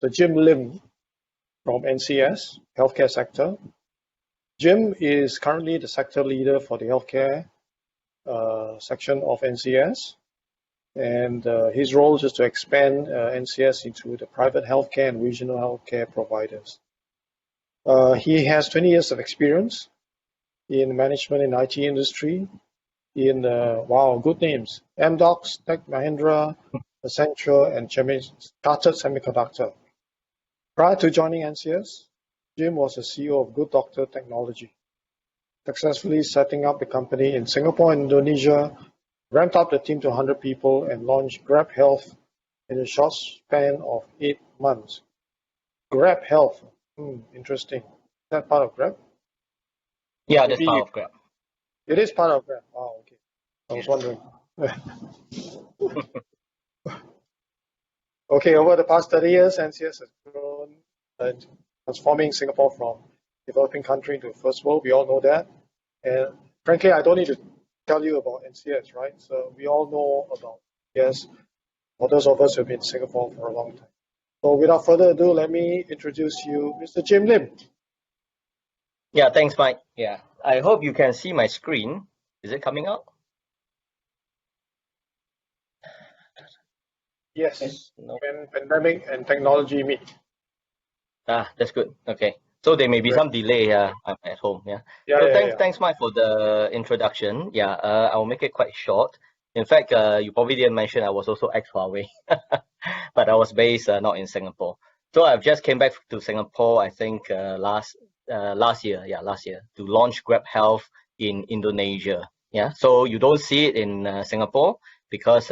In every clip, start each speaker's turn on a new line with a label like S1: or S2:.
S1: Mr. Jim Lim from NCS, healthcare sector. Jim is currently the sector leader for the healthcare section of NCS. And his role is to expand NCS into the private healthcare and regional healthcare providers. He has 20 years of experience in management in IT industry, in wow, good names, Amdocs, Tech Mahindra, Accenture, and Chartered Semiconductor. Prior to joining NCS, Jim was the CEO of Good Doctor Technology, successfully setting up the company in Singapore and Indonesia, ramped up the team to 100 people, and launched Grab Health in a short span of 8 months. Grab Health, interesting. Is that part of Grab?
S2: Yeah, that's part of Grab.
S1: It is part of Grab. Oh, okay. I was wondering. Okay, over the past 30 years, NCS has grown, transforming Singapore from developing country into first world. We all know that. And frankly, I don't need to tell you about NCS, right? So we all know about NCS, for those of us who have been in Singapore for a long time. So without further ado, let me introduce you, Mr. Jim Lim.
S2: Yeah, thanks, Mike. Yeah, I hope you can see my screen. Is it coming out?
S1: Yes, no. When pandemic and technology meet.
S2: That's good. Okay. So there may be some delay I'm at home. Thanks, Mike, for the introduction. I'll make it quite short. In fact, you probably didn't mention I was also ex-Huawei, but I was based not in Singapore. So I've just came back to Singapore, I think last year, to launch Grab Health in Indonesia. Yeah, so you don't see it in Singapore because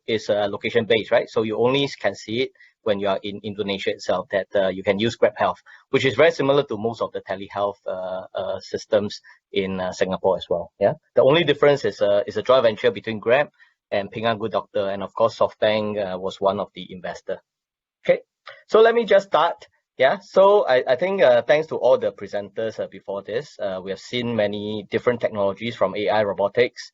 S2: it's location based, right? So you only can see it when you are in Indonesia itself, that you can use Grab Health, which is very similar to most of the telehealth systems in Singapore as well. Yeah, the only difference is a joint venture between Grab and Ping An Good Doctor, and of course SoftBank was one of the investor. Okay, so let me just start. Yeah, so I think thanks to all the presenters before this, we have seen many different technologies from AI robotics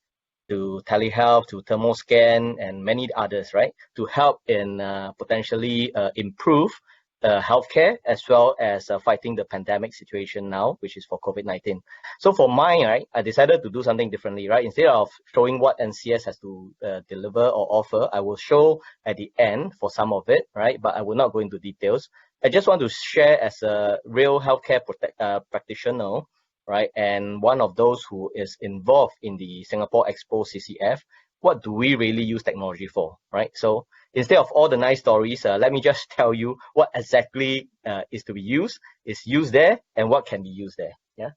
S2: to telehealth, to thermal scan, and many others, right? To help in potentially improve healthcare as well as fighting the pandemic situation now, which is for COVID-19. So for mine, right, I decided to do something differently, right? Instead of showing what NCS has to deliver or offer, I will show at the end for some of it, right? But I will not go into details. I just want to share as a real healthcare practitioner, right, and one of those who is involved in the Singapore Expo CCF, what do we really use technology for, right? So instead of all the nice stories, let me just tell you what exactly is to be used, is used there, and what can be used there. Yeah.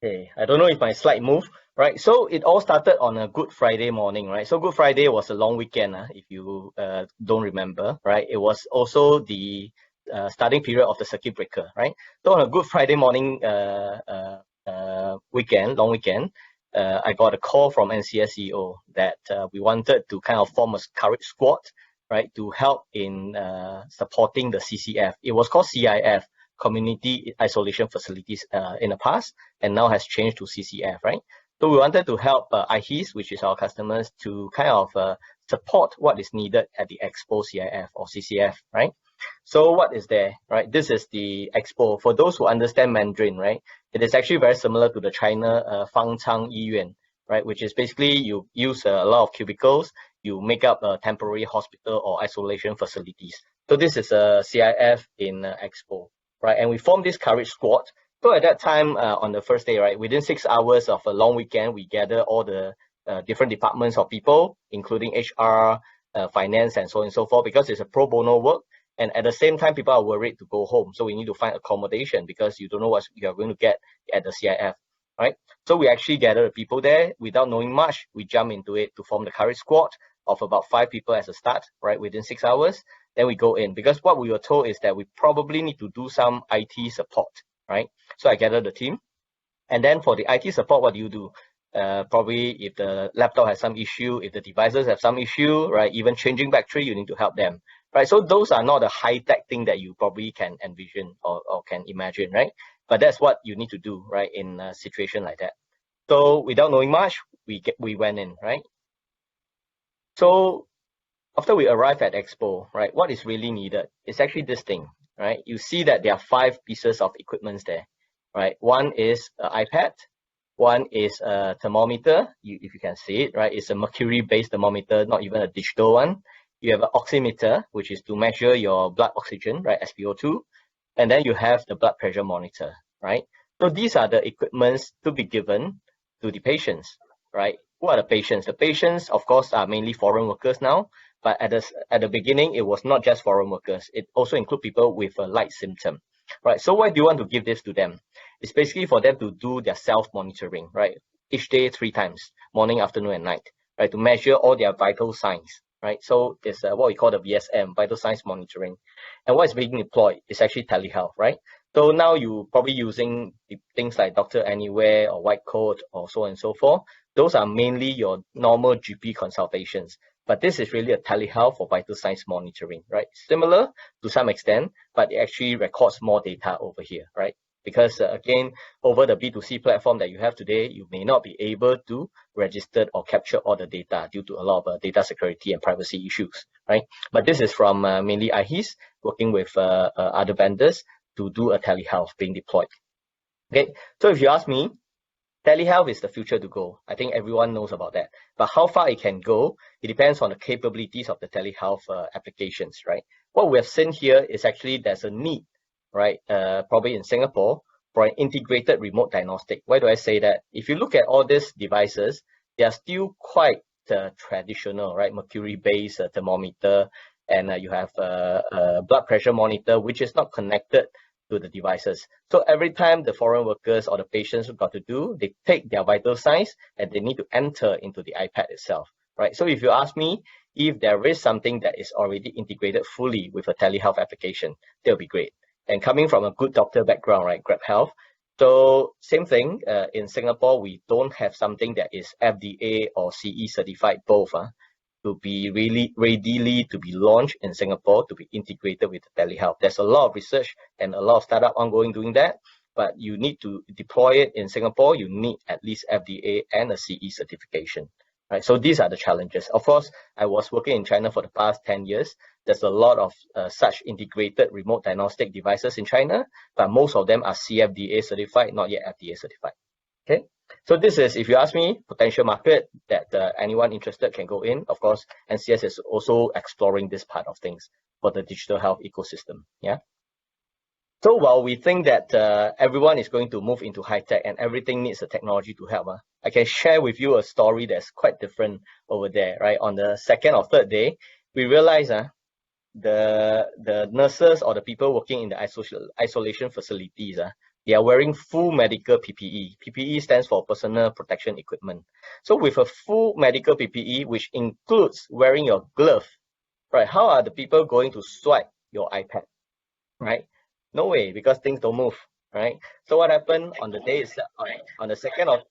S2: Okay, I don't know if my slide moved, right? So it all started on a Good Friday morning, right? So Good Friday was a long weekend, if you don't remember, right? It was also the starting period of the circuit breaker, right? So on a Good Friday morning long weekend, I got a call from NCS CEO that we wanted to kind of form a courage squad, right, to help in supporting the CCF. It was called CIF, Community Isolation Facilities in the past, and now has changed to CCF, right? So we wanted to help ATiS, which is our customers, to kind of support what is needed at the Expo CIF or CCF, right? So what is there, right? This is the Expo. For those who understand Mandarin, right, it is actually very similar to the China Fangchang Yiyuan, right, which is basically you use a lot of cubicles, you make up a temporary hospital or isolation facilities. So this is a CIF in Expo, right? And we formed this courage squad. So at that time, on the first day, right, within 6 hours of a long weekend, we gather all the different departments of people, including HR, finance, and so on and so forth, because it's a pro bono work. And at the same time, people are worried to go home. So we need to find accommodation because you don't know what you are going to get at the CIF, right? So we actually gather the people there without knowing much. We jump into it to form the courage squad of about 5 people as a start, right, within 6 hours. Then we go in, because what we were told is that we probably need to do some IT support, right? So I gather the team. And then for the IT support, what do? Probably if the laptop has some issue, if the devices have some issue, right, even changing battery, you need to help them, right? So those are not the high-tech thing that you probably can envision or can imagine, right? But that's what you need to do, right, in a situation like that. So without knowing much, we went in, right? So after we arrive at Expo, right, what is really needed is actually this thing, right? You see that there are 5 pieces of equipment there, right? One is an iPad, one is a thermometer, if you can see it, right? It's a mercury-based thermometer, not even a digital one. You have an oximeter, which is to measure your blood oxygen, right, SpO2. And then you have the blood pressure monitor, right? So these are the equipments to be given to the patients, right? Who are the patients? The patients, of course, are mainly foreign workers now, but at the beginning, it was not just foreign workers. It also include people with a light symptom, right? So why do you want to give this to them? It's basically for them to do their self-monitoring, right? Each day, 3 times, morning, afternoon, and night, right? To measure all their vital signs, right? So it's what we call the VSM, vital signs monitoring. And what is being deployed is actually telehealth, right? So now you probably using things like Doctor Anywhere or White Coat or so on and so forth. Those are mainly your normal GP consultations. But this is really a telehealth for vital signs monitoring, right? Similar to some extent, but it actually records more data over here, right? Because again, over the B2C platform that you have today, you may not be able to register or capture all the data due to a lot of data security and privacy issues, right? But this is from mainly ATiS working with other vendors to do a telehealth being deployed. Okay, so if you ask me, telehealth is the future to go. I think everyone knows about that. But how far it can go, it depends on the capabilities of the telehealth applications, right? What we have seen here is actually there's a need, right? Probably in Singapore for an integrated remote diagnostic. Why do I say that? If you look at all these devices, they are still quite traditional, right? Mercury-based thermometer, and you have a blood pressure monitor, which is not connected to the devices. So every time the foreign workers or the patients have got to do, they take their vital signs and they need to enter into the iPad itself, right? So if you ask me, if there is something that is already integrated fully with a telehealth application, that would be great. And coming from a good doctor background, right, Grab Health. So same thing, in Singapore, we don't have something that is FDA or CE certified both, to be really readily to be launched in Singapore to be integrated with telehealth. There's a lot of research and a lot of startup ongoing doing that, but you need to deploy it in Singapore. You need at least FDA and a CE certification, right? So these are the challenges. Of course, I was working in China for the past 10 years. There's a lot of such integrated remote diagnostic devices in China, but most of them are CFDA certified, not yet FDA certified. Okay. So this is, if you ask me, potential market that anyone interested can go in. Of course, NCS is also exploring this part of things for the digital health ecosystem. Yeah. So while we think that everyone is going to move into high tech and everything needs a technology to help, I can share with you a story that's quite different over there. Right, on the 2nd or 3rd day, we realized the nurses or the people working in the isolation facilities, they are wearing full medical PPE. PPE stands for personal protection equipment. So with a full medical PPE, which includes wearing your glove, right? How are the people going to swipe your iPad, right? No way, because things don't move, right? So what happened on the day itself, on the 2nd of,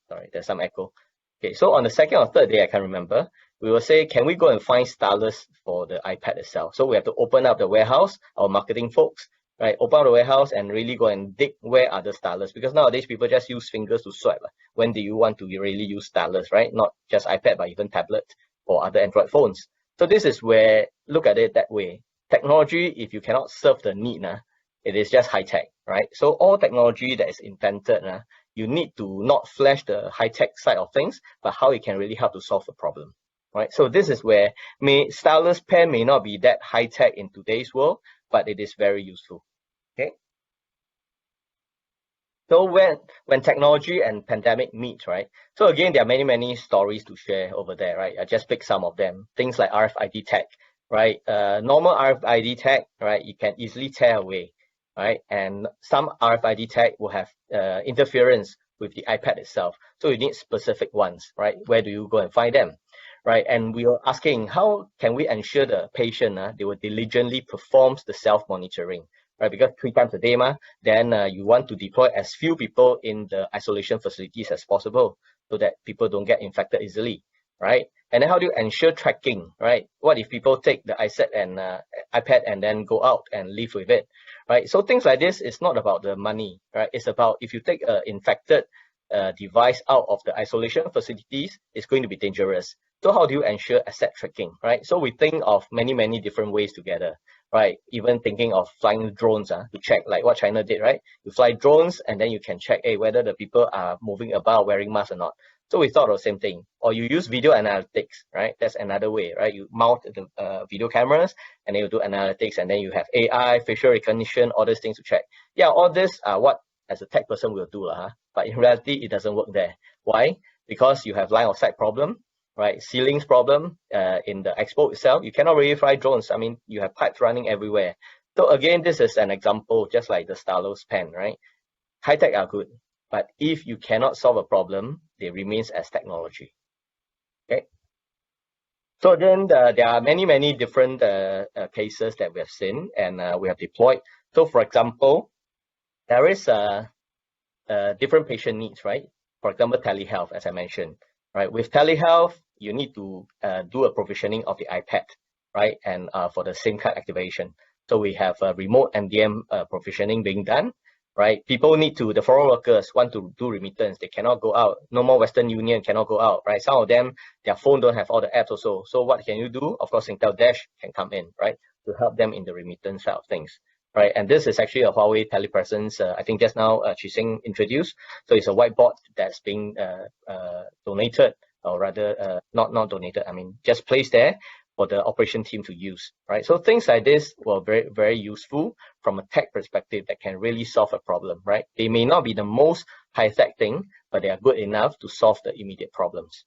S2: sorry, there's some echo. Okay, so on the 2nd or 3rd day, I can't remember, we will say, can we go and find stylus for the iPad itself? So we have to open up the warehouse, our marketing folks, right? Open up the warehouse and really go and dig where are the stylus, because nowadays people just use fingers to swipe. When do you want to really use stylus, right? Not just iPad, but even tablet or other Android phones. So this is where, look at it that way. Technology, if you cannot serve the need, it is just high tech, right? So all technology that is invented, you need to not flash the high tech side of things, but how it can really help to solve the problem, right? So this is where stylus pen may not be that high tech in today's world, but it is very useful. Okay. So when technology and pandemic meet, right? So again, there are many stories to share over there, right? I just picked some of them. Things like RFID tag, right? Normal RFID tag, right? You can easily tear away, right? And some RFID tag will have interference with the iPad itself. So you need specific ones, right? Where do you go and find them? Right, and we were asking, how can we ensure the patient they will diligently perform the self-monitoring, right? Because 3 times a day, then you want to deploy as few people in the isolation facilities as possible, so that people don't get infected easily, right? And then how do you ensure tracking, right? What if people take the iPad and then go out and leave with it, right? So things like this is not about the money, right? It's about, if you take an infected device out of the isolation facilities, it's going to be dangerous. So how do you ensure asset tracking, right? So we think of many different ways together, right? Even thinking of flying drones to check like what China did, right? You fly drones and then you can check whether the people are moving about wearing masks or not. So we thought of the same thing. Or you use video analytics, right? That's another way, right? You mount the video cameras and then you do analytics, and then you have AI, facial recognition, all these things to check. Yeah, all this are what as a tech person will do, but in reality, it doesn't work there. Why? Because you have line of sight problem, right? Ceilings problem in the expo itself. You cannot really fly drones. I mean, you have pipes running everywhere. So again, this is an example, just like the Stalos pen, right? High tech are good, but if you cannot solve a problem, they remains as technology. Okay. So again, there are many different cases that we have seen and we have deployed. So for example, there is different patient needs, right? For example, telehealth, as I mentioned, right? With telehealth, you need to do a provisioning of the iPad, right? And for the SIM card activation. So we have remote MDM provisioning being done, right? People need to, the foreign workers want to do remittance. They cannot go out. No more Western Union cannot go out, right? Some of them, their phone don't have all the apps also. So what can you do? Of course, Singtel Dash can come in, right? To help them in the remittance side of things. Right, and this is actually a Huawei telepresence. I think just now Chising introduced. So it's a whiteboard that's being donated, or rather not donated. I mean, just placed there for the operation team to use. Right, so things like this were very useful from a tech perspective that can really solve a problem. Right, they may not be the most high tech thing, but they are good enough to solve the immediate problems.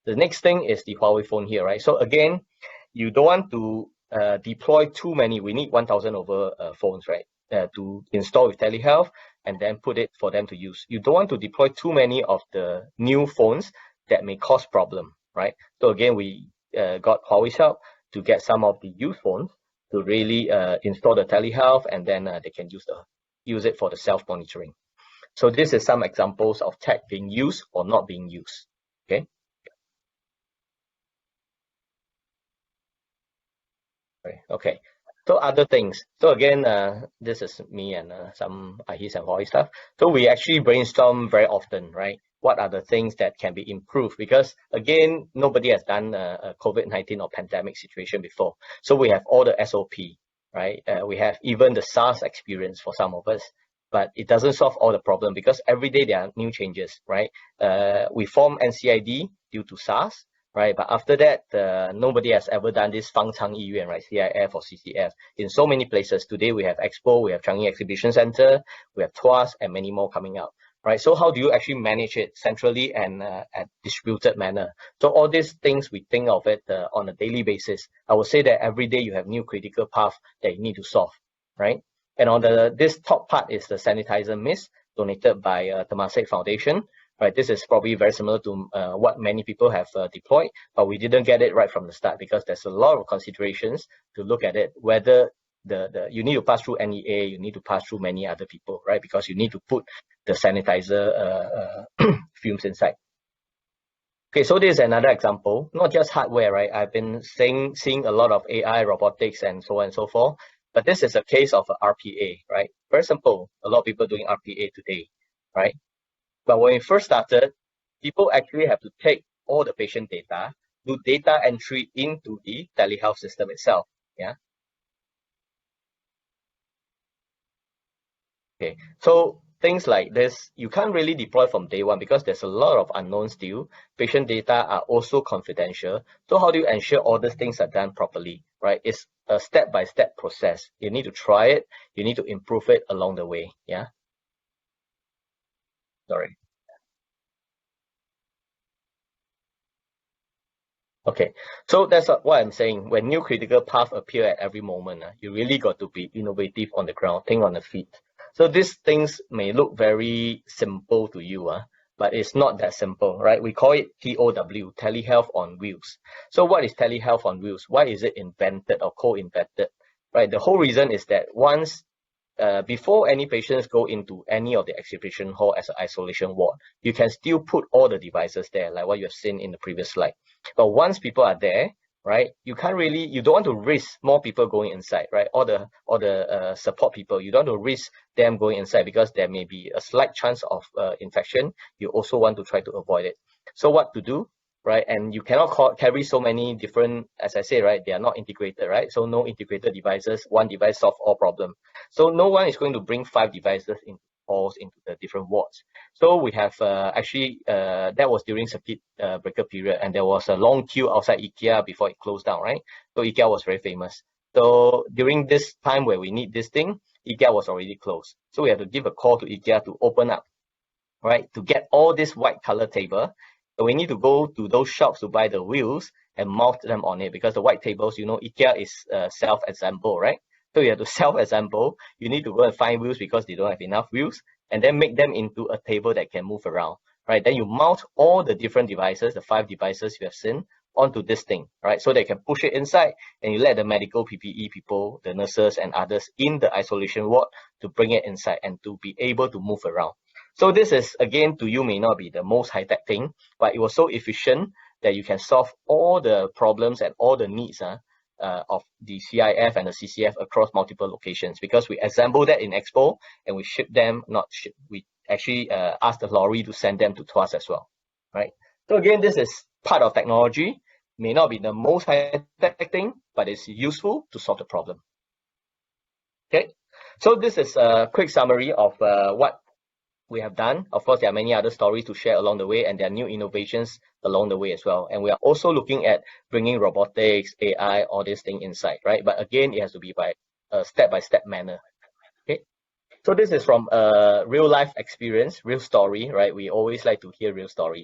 S2: The next thing is the Huawei phone here. Right, so again, you don't want to deploy too many. We need 1,000 over phones, right, to install with telehealth and then put it for them to use. You don't want to deploy too many of the new phones that may cause problem, right? So again, we got Huawei's help to get some of the used phones to really install the telehealth, and then they can use it for the self-monitoring. So this is some examples of tech being used or not being used. Okay. Okay. So other things. So again, this is me and some ATiS and Huawei stuff. So we actually brainstorm very often, right? What are the things that can be improved? Because again, nobody has done a COVID-19 or pandemic situation before. So we have all the SOP, right? We have even the SARS experience for some of us, but it doesn't solve all the problem because every day there are new changes, right? We form NCID due to SARS. Right, but after that, nobody has ever done this Fang Chang Yiyuan, right, CIF or CCF, in so many places. Today we have Expo, we have Changi Exhibition Center, we have TUAS, and many more coming out. Right, so how do you actually manage it centrally and at distributed manner? So all these things, we think of it on a daily basis. I would say that every day you have new critical path that you need to solve, right? And on this top part is the sanitizer mist donated by Temasek Foundation. Right, this is probably very similar to what many people have deployed, but we didn't get it right from the start because there's a lot of considerations to look at it, whether you need to pass through NEA, you need to pass through many other people, right? Because you need to put the sanitizer fumes inside. Okay, so this is another example, not just hardware, right? I've been seeing a lot of AI, robotics, and so on and so forth, but this is a case of RPA, right? Very simple. A lot of people doing RPA today, right? But when we first started, people actually have to take all the patient data, do data entry into the telehealth system itself. Yeah. Okay. So things like this, you can't really deploy from day one because there's a lot of unknowns still. Patient data are also confidential. So how do you ensure all these things are done properly, right? It's a step-by-step process. You need to try it. You need to improve it along the way. Yeah. Sorry. Okay, so that's what I'm saying. When new critical paths appear at every moment, you really got to be innovative on the ground, think on the feet. So these things may look very simple to you, but it's not that simple, right? We call it TOW, telehealth on wheels. So what is telehealth on wheels? Why is it invented or co-invented, right? The whole reason is that once before any patients go into any of the exhibition hall as an isolation ward, you can still put all the devices there, like what you have seen in the previous slide. But once people are there, right, you don't want to risk more people going inside, right? All the support people, you don't want to risk them going inside because there may be a slight chance of infection. You also want to try to avoid it. So what to do? right? And you cannot carry so many different, as I say, right? They are not integrated, right? So no integrated devices, one device solve all problem. So no one is going to bring 5 devices in halls into the different wards. So we have that was during circuit breaker period, and there was a long queue outside IKEA before it closed down, right? So IKEA was very famous. So during this time where we need this thing, IKEA was already closed. So we had to give a call to IKEA to open up, right? To get all this white color table. So we need to go to those shops to buy the wheels and mount them on it, because the white tables, you know, IKEA is self-assemble, right? So you have to self-assemble. You need to go and find wheels because they don't have enough wheels, and then make them into a table that can move around, right? Then you mount all the different devices, the 5 devices you have seen, onto this thing, right? So they can push it inside, and you let the medical PPE people, the nurses and others in the isolation ward to bring it inside and to be able to move around. So this is, again, to you may not be the most high-tech thing, but it was so efficient that you can solve all the problems and all the needs of the CIF and the CCF across multiple locations, because we assemble that in Expo and we ship them, we actually ask the lorry to send them to Tuas as well, right? So again, this is part of technology, may not be the most high-tech thing, but it's useful to solve the problem. Okay, so this is a quick summary of what we have done. Of course, there are many other stories to share along the way, and there are new innovations along the way as well. And we are also looking at bringing robotics, AI, all this thing inside, right? But again, it has to be by a step-by-step manner. Okay. So this is from a real life experience, real story, right? We always like to hear real stories.